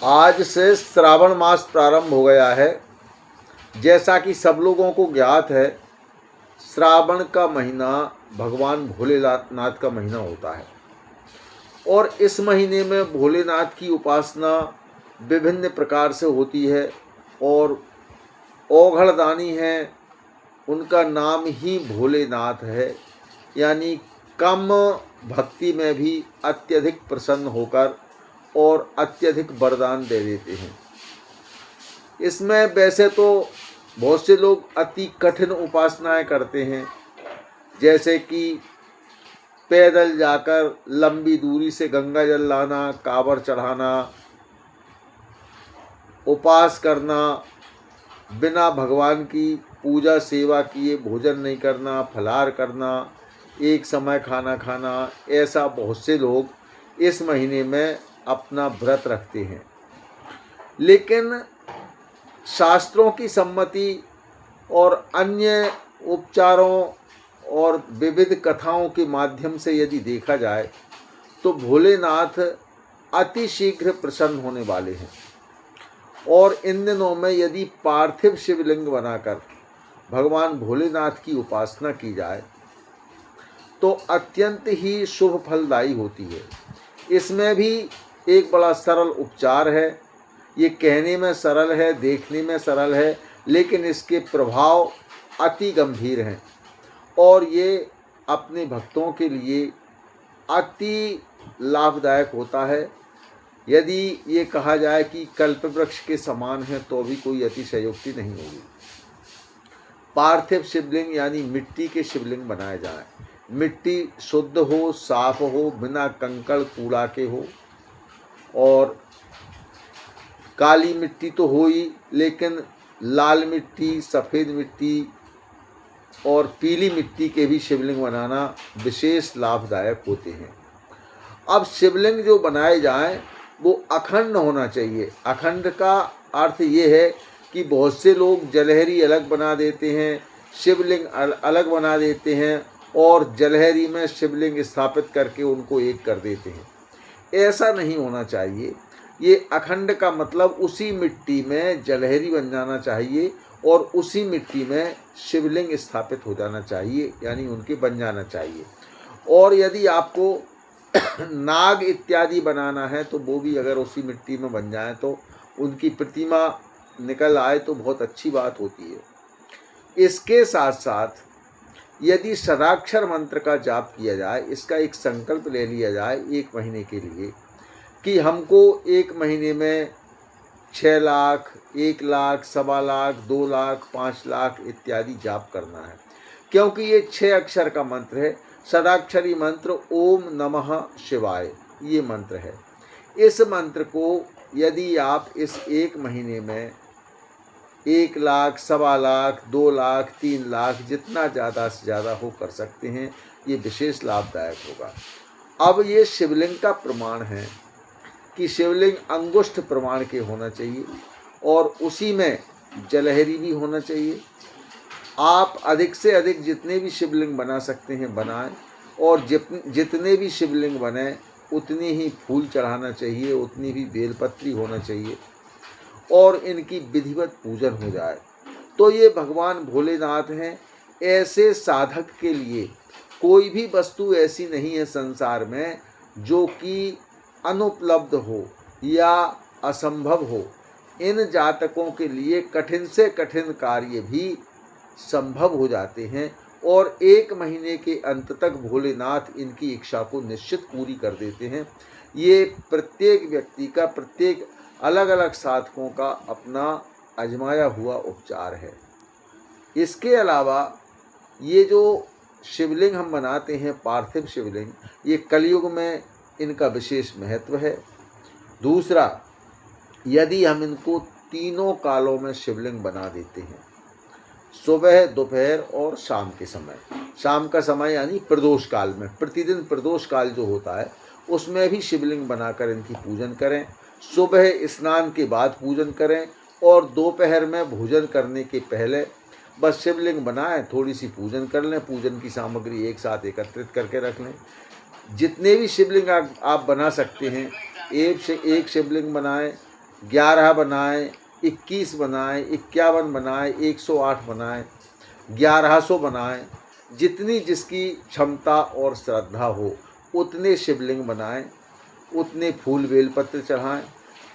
आज से श्रावण मास प्रारंभ हो गया है। जैसा कि सब लोगों को ज्ञात है, श्रावण का महीना भगवान भोलेनाथ का महीना होता है और इस महीने में भोलेनाथ की उपासना विभिन्न प्रकार से होती है और औघड़दानी है, उनका नाम ही भोलेनाथ है। यानी कम भक्ति में भी अत्यधिक प्रसन्न होकर और अत्यधिक वरदान दे देते हैं। इसमें वैसे तो बहुत से लोग अति कठिन उपासनाएं करते हैं, जैसे कि पैदल जाकर लंबी दूरी से गंगा जल लाना, कांवड़ चढ़ाना, उपवास करना, बिना भगवान की पूजा सेवा किए भोजन नहीं करना, फलाहार करना, एक समय खाना खाना। ऐसा बहुत से लोग इस महीने में अपना व्रत रखते हैं। लेकिन शास्त्रों की सम्मति और अन्य उपचारों और विविध कथाओं के माध्यम से यदि देखा जाए तो भोलेनाथ अति शीघ्र प्रसन्न होने वाले हैं और इन दिनों में यदि पार्थिव शिवलिंग बनाकर भगवान भोलेनाथ की उपासना की जाए तो अत्यंत ही शुभ फलदायी होती है। इसमें भी एक बड़ा सरल उपचार है। ये कहने में सरल है, देखने में सरल है, लेकिन इसके प्रभाव अति गंभीर हैं और ये अपने भक्तों के लिए अति लाभदायक होता है। यदि ये कहा जाए कि कल्पवृक्ष के समान है तो भी कोई अतिशयोक्ति नहीं होगी। पार्थिव शिवलिंग यानी मिट्टी के शिवलिंग बनाए जाएं। मिट्टी शुद्ध हो, साफ हो, बिना कंकड़ कूड़ा के हो और काली मिट्टी तो हो ही, लेकिन लाल मिट्टी, सफ़ेद मिट्टी और पीली मिट्टी के भी शिवलिंग बनाना विशेष लाभदायक होते हैं। अब शिवलिंग जो बनाए जाएं वो अखंड होना चाहिए। अखंड का अर्थ ये है कि बहुत से लोग जलहरी अलग बना देते हैं, शिवलिंग अलग बना देते हैं और जलहरी में शिवलिंग स्थापित करके उनको एक कर देते हैं। ऐसा नहीं होना चाहिए। ये अखंड का मतलब उसी मिट्टी में जलहरी बन जाना चाहिए और उसी मिट्टी में शिवलिंग स्थापित हो जाना चाहिए, यानी उनके बन जाना चाहिए। और यदि आपको नाग इत्यादि बनाना है तो वो भी अगर उसी मिट्टी में बन जाए तो उनकी प्रतिमा निकल आए तो बहुत अच्छी बात होती है। इसके साथ साथ यदि षडाक्षर मंत्र का जाप किया जाए, इसका एक संकल्प ले लिया जाए 1 महीने के लिए कि हमको 1 महीने में 6 लाख, 1 लाख, 1.25 लाख, 2 लाख, 5 लाख इत्यादि जाप करना है, क्योंकि ये 6 अक्षर का मंत्र है। षडाक्षरी मंत्र ओम नमः शिवाय ये मंत्र है। इस मंत्र को यदि आप इस 1 महीने में 1 लाख, 1.25 लाख, 2 लाख, 3 लाख जितना ज़्यादा से ज़्यादा हो कर सकते हैं, ये विशेष लाभदायक होगा। अब ये शिवलिंग का प्रमाण है कि शिवलिंग अंगुष्ठ प्रमाण के होना चाहिए और उसी में जलहरी भी होना चाहिए। आप अधिक से अधिक जितने भी शिवलिंग बना सकते हैं बनाएं और जितने भी शिवलिंग बने उतने ही फूल चढ़ाना चाहिए, उतनी भी बेलपत्री होना चाहिए और इनकी विधिवत पूजन हो जाए तो ये भगवान भोलेनाथ हैं। ऐसे साधक के लिए कोई भी वस्तु ऐसी नहीं है संसार में जो कि अनुपलब्ध हो या असंभव हो। इन जातकों के लिए कठिन से कठिन कार्य भी संभव हो जाते हैं और 1 महीने के अंत तक भोलेनाथ इनकी इच्छा को निश्चित पूरी कर देते हैं। ये प्रत्येक व्यक्ति का, प्रत्येक अलग अलग साधकों का अपना आजमाया हुआ उपचार है। इसके अलावा ये जो शिवलिंग हम बनाते हैं, पार्थिव शिवलिंग, ये कलयुग में इनका विशेष महत्व है। दूसरा, यदि हम इनको तीनों कालों में शिवलिंग बना देते हैं, सुबह, दोपहर और शाम के समय, शाम का समय यानी प्रदोष काल में, प्रतिदिन प्रदोष काल जो होता है उसमें भी शिवलिंग बनाकर इनकी पूजन करें। सुबह स्नान के बाद पूजन करें और दोपहर में भोजन करने के पहले बस शिवलिंग बनाएं, थोड़ी सी पूजन कर लें, पूजन की सामग्री एक साथ एकत्रित करके रख लें। जितने भी शिवलिंग आप बना सकते हैं, एक शिवलिंग बनाएं 11 बनाएं, 21 बनाएं, 51 बनाएं, 108 बनाएं, 1100 बनाएं, जितनी जिसकी क्षमता और श्रद्धा हो उतने शिवलिंग बनाएं, उतने फूल बेलपत्र चढ़ाएं,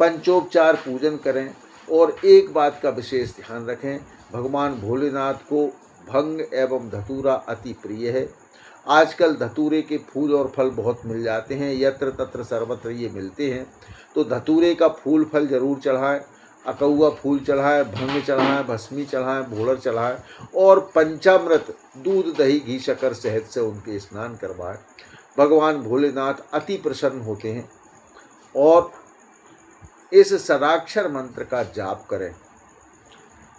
पंचोपचार पूजन करें। और एक बात का विशेष ध्यान रखें, भगवान भोलेनाथ को भंग एवं धतूरा अति प्रिय है। आजकल धतूरे के फूल और फल बहुत मिल जाते हैं, यत्र तत्र सर्वत्र ये मिलते हैं। तो धतूरे का फूल फल जरूर चढ़ाएं, अकौआ फूल चढ़ाएं, भंग चढ़ाएं, भस्मी चढ़ाएं, भोलर चढ़ाएं और पंचामृत दूध दही घी शक्कर शहद से उनके स्नान करवाएं। भगवान भोलेनाथ अति प्रसन्न होते हैं। और इस षडाक्षर मंत्र का जाप करें।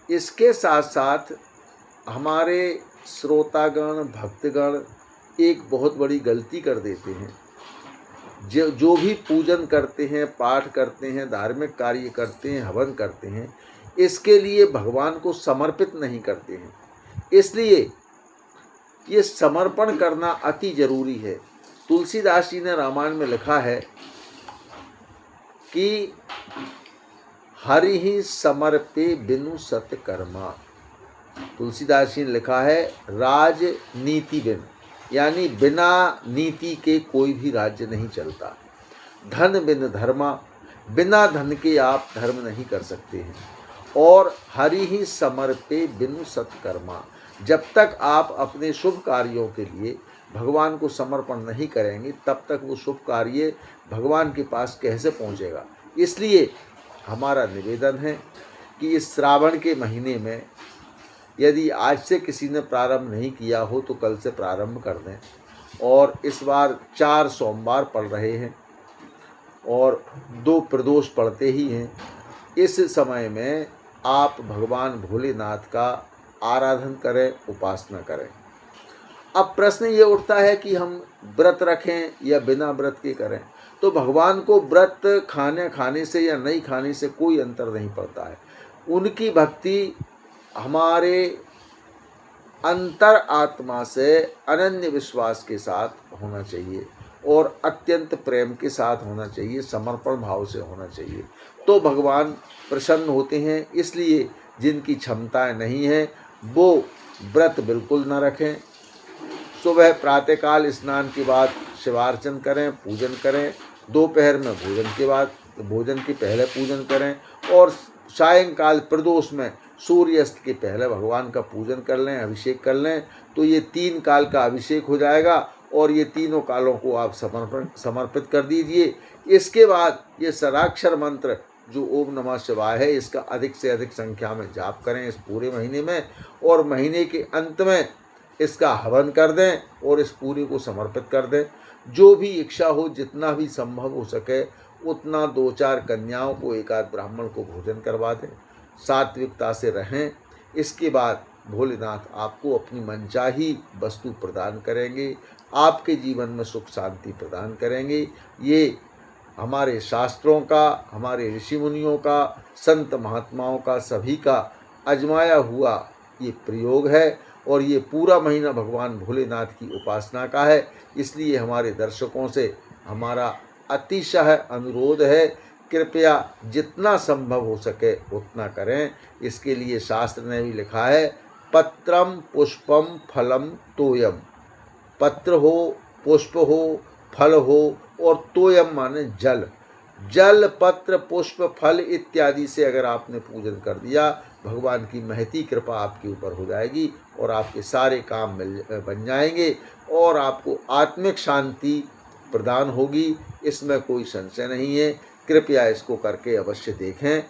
इसके साथ साथ हमारे श्रोतागण भक्तगण एक बहुत बड़ी गलती कर देते हैं। जो भी पूजन करते हैं, पाठ करते हैं, धार्मिक कार्य करते हैं, हवन करते हैं, इसके लिए भगवान को समर्पित नहीं करते हैं। इसलिए ये समर्पण करना अति जरूरी है। तुलसीदास जी ने रामायण में लिखा है कि हरि ही समर्पे बिनु सत्कर्मा। तुलसीदास जी ने लिखा है राजनीति बिन, यानी बिना नीति के कोई भी राज्य नहीं चलता। धन बिन धर्मा, बिना धन के आप धर्म नहीं कर सकते हैं। और हरि ही समर्पे बिनु सत्कर्मा, जब तक आप अपने शुभ कार्यों के लिए भगवान को समर्पण नहीं करेंगे तब तक वो शुभ कार्य भगवान के पास कैसे पहुंचेगा। इसलिए हमारा निवेदन है कि इस श्रावण के महीने में यदि आज से किसी ने प्रारंभ नहीं किया हो तो कल से प्रारंभ कर दें। और इस बार 4 सोमवार पड़ रहे हैं और 2 प्रदोष पड़ते ही हैं। इस समय में आप भगवान भोलेनाथ का आराधन करें, उपासना करें। अब प्रश्न ये उठता है कि हम व्रत रखें या बिना व्रत के करें। तो भगवान को व्रत खाने से या नहीं खाने से कोई अंतर नहीं पड़ता है। उनकी भक्ति हमारे अंतर आत्मा से अनन्य विश्वास के साथ होना चाहिए और अत्यंत प्रेम के साथ होना चाहिए, समर्पण भाव से होना चाहिए, तो भगवान प्रसन्न होते हैं। इसलिए जिनकी क्षमताएं नहीं हैं वो व्रत बिल्कुल न रखें। सुबह प्रातःकाल स्नान के बाद शिवार्चन करें, पूजन करें। दोपहर में भोजन के पहले पूजन करें और सायंकाल प्रदोष में सूर्यास्त के पहले भगवान का पूजन कर लें, अभिषेक कर लें। तो ये 3 काल का अभिषेक हो जाएगा और ये तीनों कालों को आप समर्पित कर दीजिए। इसके बाद ये षडाक्षर मंत्र जो ओम नमः शिवाय है, इसका अधिक से अधिक संख्या में जाप करें इस पूरे महीने में। और महीने के अंत में इसका हवन कर दें और इस पूरे को समर्पित कर दें। जो भी इच्छा हो, जितना भी संभव हो सके उतना 2-4 कन्याओं को, 1-8 ब्राह्मण को भोजन करवा दें। सात्विकता से रहें। इसके बाद भोलेनाथ आपको अपनी मनचाही वस्तु प्रदान करेंगे, आपके जीवन में सुख शांति प्रदान करेंगे। ये हमारे शास्त्रों का, हमारे ऋषि मुनियों का, संत महात्माओं का, सभी का आजमाया हुआ ये प्रयोग है। और ये पूरा महीना भगवान भोलेनाथ की उपासना का है। इसलिए हमारे दर्शकों से हमारा अतिशय अनुरोध है, कृपया जितना संभव हो सके उतना करें। इसके लिए शास्त्र ने भी लिखा है पत्रम पुष्पम फलम तोयम। पत्र हो, पुष्प हो, फल हो और तोयम माने जल। जल, पत्र, पुष्प, फल इत्यादि से अगर आपने पूजन कर दिया, भगवान की महती कृपा आपके ऊपर हो जाएगी और आपके सारे काम बन जाएंगे और आपको आत्मिक शांति प्रदान होगी। इसमें कोई संशय नहीं है। कृपया इसको करके अवश्य देखें।